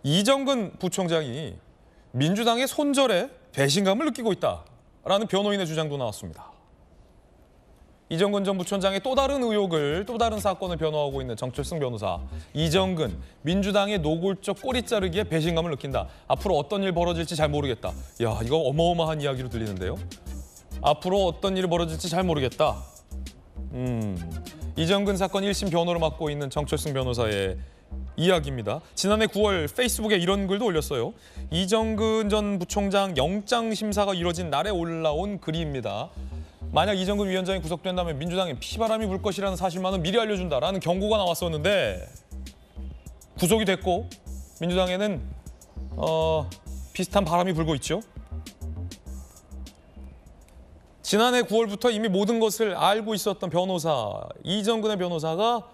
이정근 부총장이 민주당의 손절에 배신감을 느끼고 있다라는 변호인의 주장도 나왔습니다. 이정근 전 부총장의 또 다른 의혹을, 또 다른 사건을 변호하고 있는 정철승 변호사. 이정근, 민주당의 노골적 꼬리 자르기에 배신감을 느낀다. 앞으로 어떤 일 벌어질지 잘 모르겠다. 야, 이거 어마어마한 이야기로 들리는데요. 앞으로 어떤 일이 벌어질지 잘 모르겠다. 이정근 사건 1심 변호를 맡고 있는 정철승 변호사의 이야기입니다. 지난해 9월 페이스북에 이런 글도 올렸어요. 이정근 전 부총장 영장 심사가 이뤄진 날에 올라온 글입니다. 만약 이정근 위원장이 구속된다면 민주당에 피바람이 불 것이라는 사실만은 미리 알려준다라는 경고가 나왔었는데 구속이 됐고 민주당에는 비슷한 바람이 불고 있죠. 지난해 9월부터 이미 모든 것을 알고 있었던 변호사, 이정근의 변호사가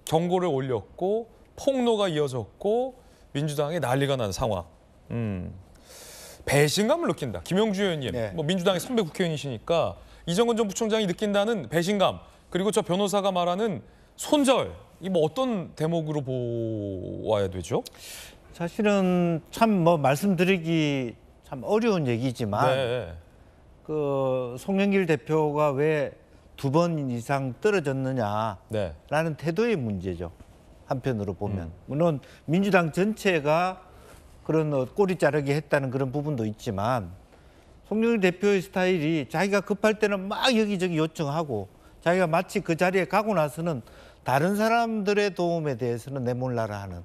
경고를 올렸고 폭로가 이어졌고 민주당에 난리가 난 상황. 배신감을 느낀다. 김영주 의원님, 네. 민주당의 선배 국회의원이시니까 이정근 전 부총장이 느낀다는 배신감, 그리고 저 변호사가 말하는 손절, 이 어떤 대목으로 보아야 되죠? 사실은 참 말씀드리기 참 어려운 얘기지만 네. 그 송영길 대표가 왜 2번 이상 떨어졌느냐라는 네. 태도의 문제죠. 한편으로 보면 물론 민주당 전체가 그런 꼬리 자르기 했다는 그런 부분도 있지만 송영길 대표의 스타일이 자기가 급할 때는 막 여기저기 요청하고 자기가 마치 그 자리에 가고 나서는 다른 사람들의 도움에 대해서는 내몰라라 하는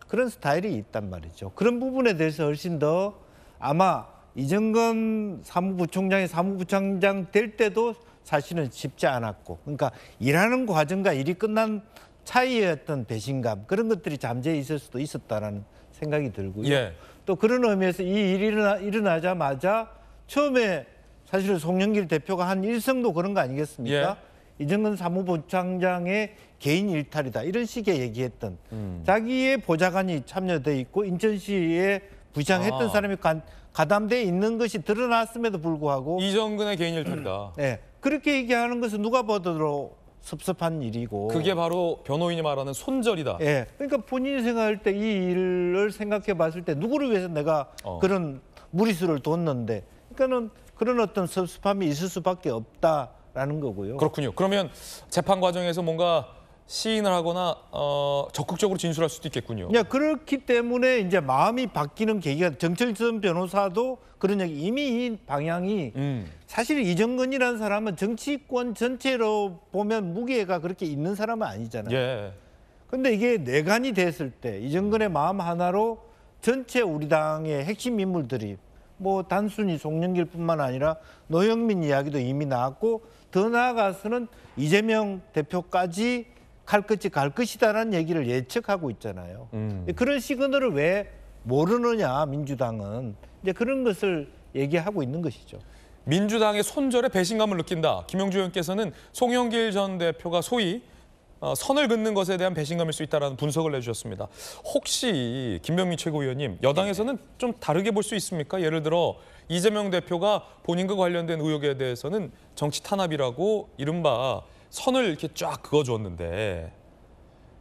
그런 스타일이 있단 말이죠. 그런 부분에 대해서 훨씬 더 아마 이정근 사무부총장이 사무부총장 될 때도 사실은 쉽지 않았고, 그러니까 일하는 과정과 일이 끝난 차이의 어떤 배신감, 그런 것들이 잠재해 있을 수도 있었다라는 생각이 들고요. 예. 또 그런 의미에서 이 일이 일어나자마자 처음에 사실은 송영길 대표가 한 일성도 그런 거 아니겠습니까? 예. 이정근 사무부총장의 개인 일탈이다, 이런 식의 얘기했던 자기의 보좌관이 참여돼 있고 인천시에 부시장했던 사람이 가담돼 있는 것이 드러났음에도 불구하고 이정근의 개인 일탈이다. 네, 그렇게 얘기하는 것은 누가 봐도 섭섭한 일이고 그게 바로 변호인이 말하는 손절이다. 예, 그러니까 본인이 생각할 때 이 일을 생각해 봤을 때 누구를 위해서 내가 그런 무리수를 뒀는데, 그러니까는 그런 어떤 섭섭함이 있을 수밖에 없다라는 거고요. 그렇군요. 그러면 재판 과정에서 뭔가 시인을 하거나 적극적으로 진술할 수도 있겠군요. 그렇기 때문에 이제 마음이 바뀌는 계기가, 정철승 변호사도 그런 얘기, 이미 이 방향이 사실 이정근이라는 사람은 정치권 전체로 보면 무게가 그렇게 있는 사람은 아니잖아요. 예. 근데 이게 내관이 됐을 때 이정근의 마음 하나로 전체 우리 당의 핵심 인물들이 단순히 송영길뿐만 아니라 노영민 이야기도 이미 나왔고, 더 나아가서는 이재명 대표까지 칼끝이 갈 것이다라는 얘기를 예측하고 있잖아요. 그런 시그널을 왜 모르느냐, 민주당은. 이제 그런 것을 얘기하고 있는 것이죠. 민주당의 손절에 배신감을 느낀다. 김영주 의원께서는 송영길 전 대표가 소위 선을 긋는 것에 대한 배신감일 수 있다는 분석을 내주셨습니다. 혹시 김병민 최고위원님, 여당에서는 좀 다르게 볼 수 있습니까? 예를 들어 이재명 대표가 본인과 관련된 의혹에 대해서는 정치 탄압이라고 이른바 선을 이렇게 쫙 그어주었는데,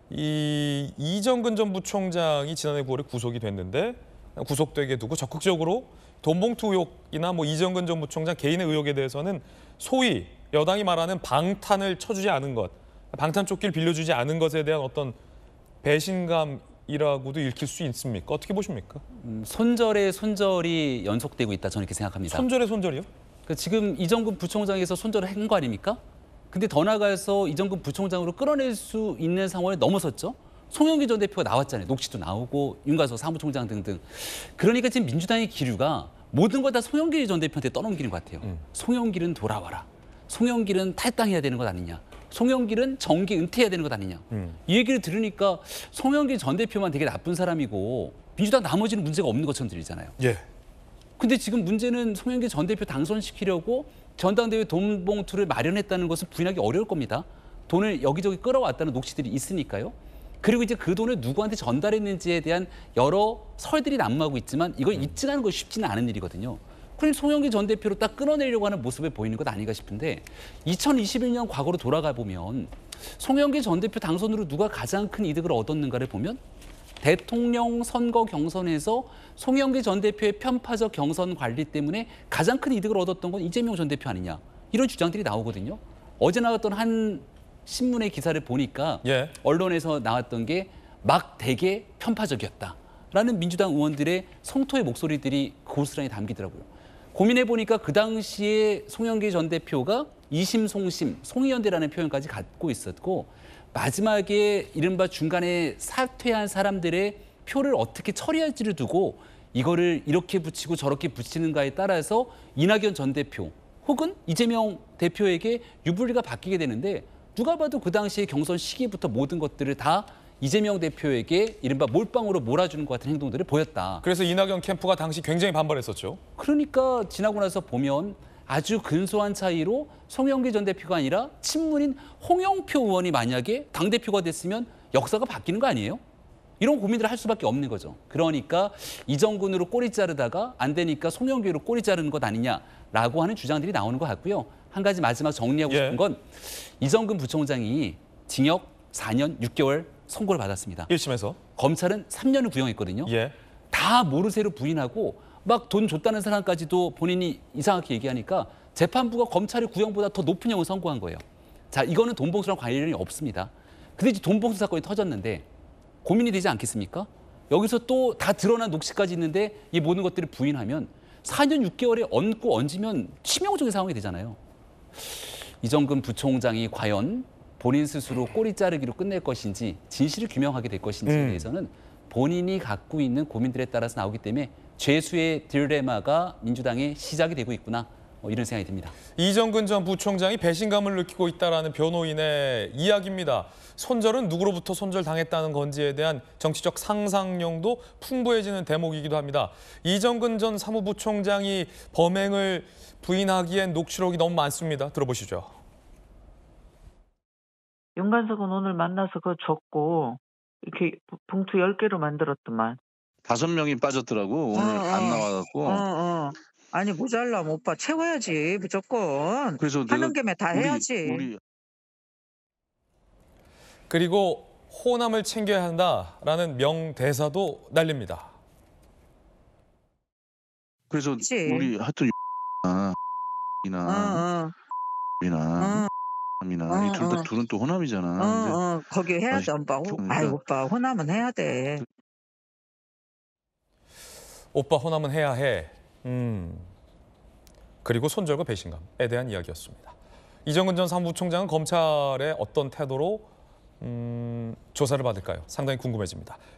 이정근 전 부총장이 지난해 9월에 구속이 됐는데 구속되게 두고 적극적으로 돈봉투 의혹이나 이정근 전 부총장 개인의 의혹에 대해서는 소위 여당이 말하는 방탄을 쳐주지 않은 것, 방탄조끼를 빌려주지 않은 것에 대한 어떤 배신감이라고도 읽힐 수 있습니까? 어떻게 보십니까? 손절에 손절이 연속되고 있다, 저는 이렇게 생각합니다. 손절에 손절이요? 그러니까 지금 이정근 부총장에서 손절을 한 거 아닙니까? 근데 더 나아가서 이정근 부총장으로 끌어낼 수 있는 상황을 넘어섰죠. 송영길 전 대표가 나왔잖아요. 녹취도 나오고 윤가서 사무총장 등등. 그러니까 지금 민주당의 기류가 모든 걸 다 송영길 전 대표한테 떠넘기는 것 같아요. 송영길은 돌아와라. 송영길은 탈당해야 되는 것 아니냐. 송영길은 정계 은퇴해야 되는 것 아니냐. 이 얘기를 들으니까 송영길 전 대표만 되게 나쁜 사람이고 민주당 나머지는 문제가 없는 것처럼 들리잖아요. 예. 근데 지금 문제는 송영길 전 대표 당선시키려고 전당대회 돈 봉투를 마련했다는 것을 부인하기 어려울 겁니다. 돈을 여기저기 끌어왔다는 녹취들이 있으니까요. 그리고 이제 그 돈을 누구한테 전달했는지에 대한 여러 설들이 난무하고 있지만 이걸 입증하는 것이 쉽지는 않은 일이거든요. 그럼 송영길 전 대표로 딱 끌어내려고 하는 모습을 보이는 것 아닌가 싶은데, 2021년 과거로 돌아가 보면 송영길 전 대표 당선으로 누가 가장 큰 이득을 얻었는가를 보면 대통령 선거 경선에서 송영길 전 대표의 편파적 경선 관리 때문에 가장 큰 이득을 얻었던 건 이재명 전 대표 아니냐. 이런 주장들이 나오거든요. 어제 나왔던 한 신문의 기사를 보니까 예. 언론에서 나왔던 게 막 되게 편파적이었다라는 민주당 의원들의 성토의 목소리들이 고스란히 담기더라고요. 고민해보니까 그 당시에 송영길 전 대표가 이심송심, 송이연대라는 표현까지 갖고 있었고 마지막에 이른바 중간에 사퇴한 사람들의 표를 어떻게 처리할지를 두고 이거를 이렇게 붙이고 저렇게 붙이는가에 따라서 이낙연 전 대표 혹은 이재명 대표에게 유불리가 바뀌게 되는데 누가 봐도 그 당시에 경선 시기부터 모든 것들을 다 이재명 대표에게 이른바 몰빵으로 몰아주는 것 같은 행동들을 보였다. 그래서 이낙연 캠프가 당시 굉장히 반발했었죠. 그러니까 지나고 나서 보면 아주 근소한 차이로 송영길 전 대표가 아니라 친문인 홍영표 의원이 만약에 당대표가 됐으면 역사가 바뀌는 거 아니에요? 이런 고민들을 할 수밖에 없는 거죠. 그러니까 이정근으로 꼬리 자르다가 안 되니까 송영길로 꼬리 자르는 것 아니냐라고 하는 주장들이 나오는 것 같고요. 한 가지 마지막 정리하고 싶은 건 이정근 부총장이 징역 4년 6개월 선고를 받았습니다. 1심에서. 검찰은 3년을 구형했거든요. 예. 다 모르쇠로 부인하고 막 돈 줬다는 사람까지도 본인이 이상하게 얘기하니까 재판부가 검찰의 구형보다 더 높은 형을 선고한 거예요. 자, 이거는 돈봉투랑 관련이 없습니다. 근데 이제 돈봉투 사건이 터졌는데 고민이 되지 않겠습니까? 여기서 또 다 드러난 녹취까지 있는데 이 모든 것들을 부인하면 4년 6개월에 얹고 얹으면 치명적인 상황이 되잖아요. 이정근 부총장이 과연 본인 스스로 꼬리 자르기로 끝낼 것인지 진실을 규명하게 될 것인지에 대해서는 본인이 갖고 있는 고민들에 따라서 나오기 때문에 죄수의 딜레마가 민주당의 시작이 되고 있구나 이런 생각이 듭니다. 이정근 전 부총장이 배신감을 느끼고 있다는 변호인의 이야기입니다. 손절은 누구로부터 손절당했다는 건지에 대한 정치적 상상력도 풍부해지는 대목이기도 합니다. 이정근 전 사무부총장이 범행을 부인하기엔 녹취록이 너무 많습니다. 들어보시죠. 윤관석은 오늘 만나서 그거 줬고 이렇게 봉투 10개로 만들었더만. 5명이 빠졌더라고. 오늘 안 나와갖고. 아니 모자라면 오빠 채워야지 무조건. 그래서 하는 김에 다 해야지. 우리 그리고 호남을 챙겨야 한다라는 명대사도 날립니다. 그래서 그치. 우리 하여튼 이나 이나 이나 이 둘은 또 호남이잖아. 거기 해야 돼 오빠. 그러니까. 아이 오빠 호남은 해야 돼. 오빠 호남은 해야 해. 그리고 손절과 배신감에 대한 이야기였습니다. 이정근 전 사무부총장은 검찰의 어떤 태도로 조사를 받을까요? 상당히 궁금해집니다.